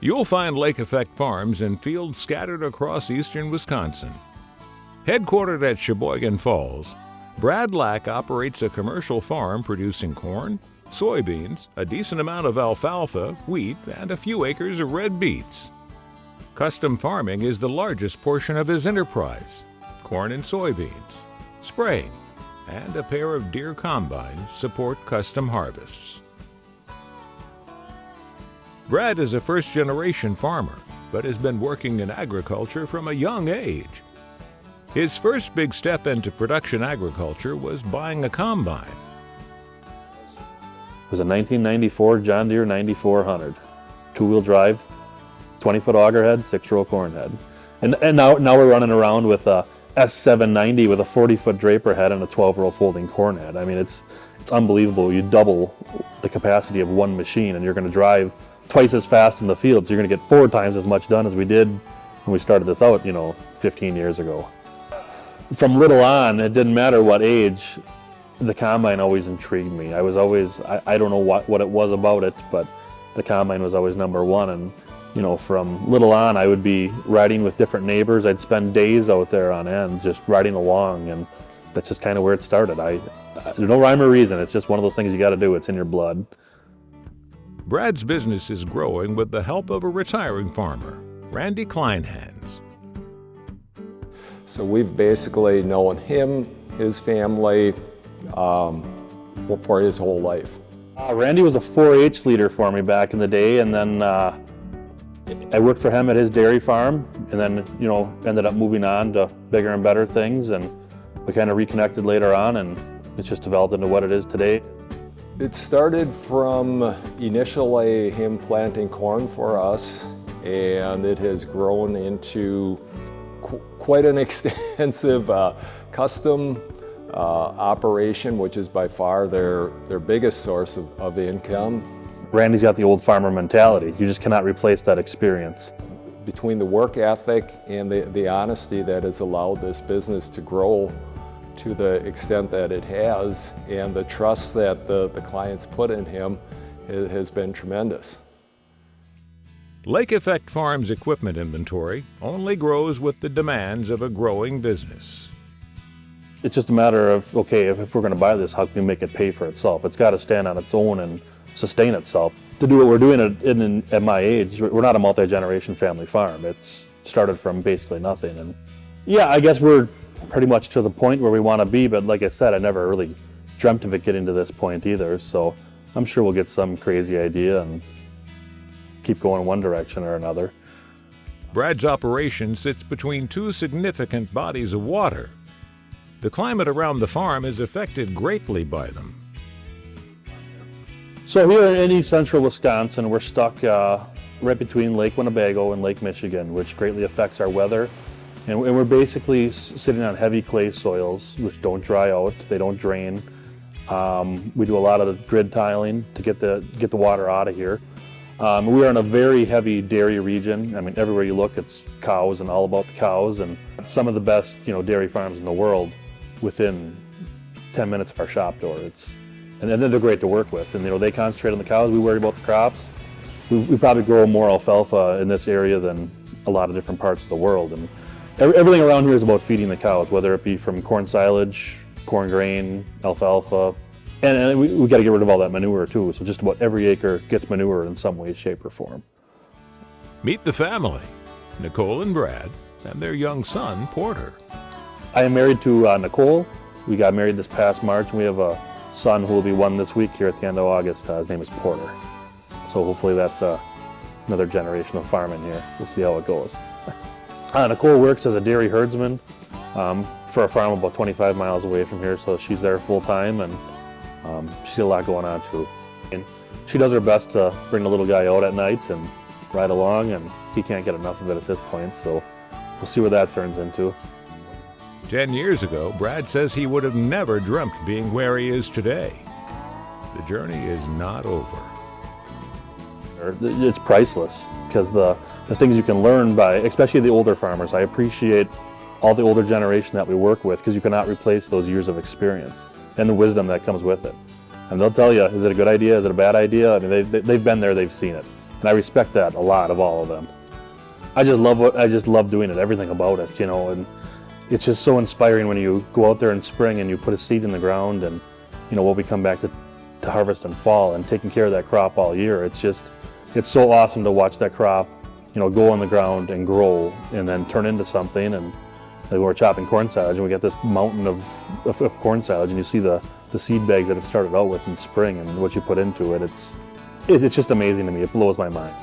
You'll find lake effect farms in fields scattered across eastern Wisconsin. Headquartered at Sheboygan Falls, Brad Laack operates a commercial farm producing corn, soybeans, a decent amount of alfalfa, wheat, and a few acres of red beets. Custom farming is the largest portion of his enterprise. Corn and soybeans, spraying, and a pair of Deere combines support custom harvests. Brad is a first-generation farmer, but has been working in agriculture from a young age. His first big step into production agriculture was buying a combine. It was a 1994 John Deere 9400, two-wheel drive, 20-foot auger head, 6-row corn head. And now we're running around with a S790 with a 40-foot draper head and a 12-row folding corn head. I mean, it's unbelievable. You double the capacity of one machine and you're going to drive twice as fast in the field, so you're going to get 4 times as much done as we did when we started this out, 15 years ago. From little on, it didn't matter what age, the combine always intrigued me. I don't know what it was about it, but the combine was always number one. And from little on, I would be riding with different neighbors. I'd spend days out there on end just riding along, and that's just kind of where it started. There's no rhyme or reason. It's just one of those things you got to do. It's in your blood. Brad's business is growing with the help of a retiring farmer, Randy Kleinhans. So we've basically known him, his family, for his whole life. Randy was a 4-H leader for me back in the day, and then I worked for him at his dairy farm, and then ended up moving on to bigger and better things, and we kind of reconnected later on, and it's just developed into what it is today. It started from initially him planting corn for us, and it has grown into quite an extensive custom operation, which is by far their biggest source of income. Randy's got the old farmer mentality. You just cannot replace that experience. Between the work ethic and the honesty that has allowed this business to grow to the extent that it has, and the trust that the clients put in him has been tremendous. Lake Effect Farms equipment inventory only grows with the demands of a growing business. It's just a matter of, okay, if we're going to buy this, how can we make it pay for itself? It's got to stand on its own and sustain itself. To do what we're doing at my age, we're not a multi-generation family farm. It's started from basically nothing. And yeah, I guess we're pretty much to the point where we want to be, but like I said, I never really dreamt of it getting to this point either. So I'm sure we'll get some crazy idea and keep going one direction or another. Brad's operation sits between 2 significant bodies of water. The climate around the farm is affected greatly by them. So here in East Central Wisconsin, we're stuck right between Lake Winnebago and Lake Michigan, which greatly affects our weather. And we're basically sitting on heavy clay soils, which don't dry out, they don't drain. We do a lot of grid tiling to get the water out of here. We are in a very heavy dairy region. I mean, everywhere you look, it's cows and all about the cows. And some of the best, dairy farms in the world within 10 minutes of our shop door. And then they're great to work with. And they concentrate on the cows. We worry about the crops. We probably grow more alfalfa in this area than a lot of different parts of the world. And everything around here is about feeding the cows, whether it be from corn silage, corn grain, alfalfa. And we got to get rid of all that manure too. So just about every acre gets manure in some way, shape, or form. Meet the family, Nicole and Brad, and their young son, Porter. I am married to Nicole. We got married this past March, and we have a son who will be 1 this week here at the end of August. His name is Porter. So hopefully that's another generation of farming here. We'll see how it goes. Nicole works as a dairy herdsman for a farm about 25 miles away from here, so she's there full time, and she's got a lot going on too. And she does her best to bring the little guy out at night and ride along, and he can't get enough of it at this point, so we'll see what that turns into. 10 years ago, Brad says he would have never dreamt being where he is today. The journey is not over. It's priceless, because the things you can learn by, especially the older farmers. I appreciate all the older generation that we work with, because you cannot replace those years of experience and the wisdom that comes with it. And they'll tell you, is it a good idea, is it a bad idea? I mean, they've been there, they've seen it. And I respect that a lot of all of them. I just love doing it, everything about it, you know, and it's just so inspiring when you go out there in spring and you put a seed in the ground, and you know, when we come back to harvest in fall and taking care of that crop all year, it's so awesome to watch that crop, you know, go on the ground and grow and then turn into something. And like we're chopping corn silage and we got this mountain of corn silage, and you see the seed bags that it started out with in spring and what you put into it. It's just amazing to me. It blows my mind.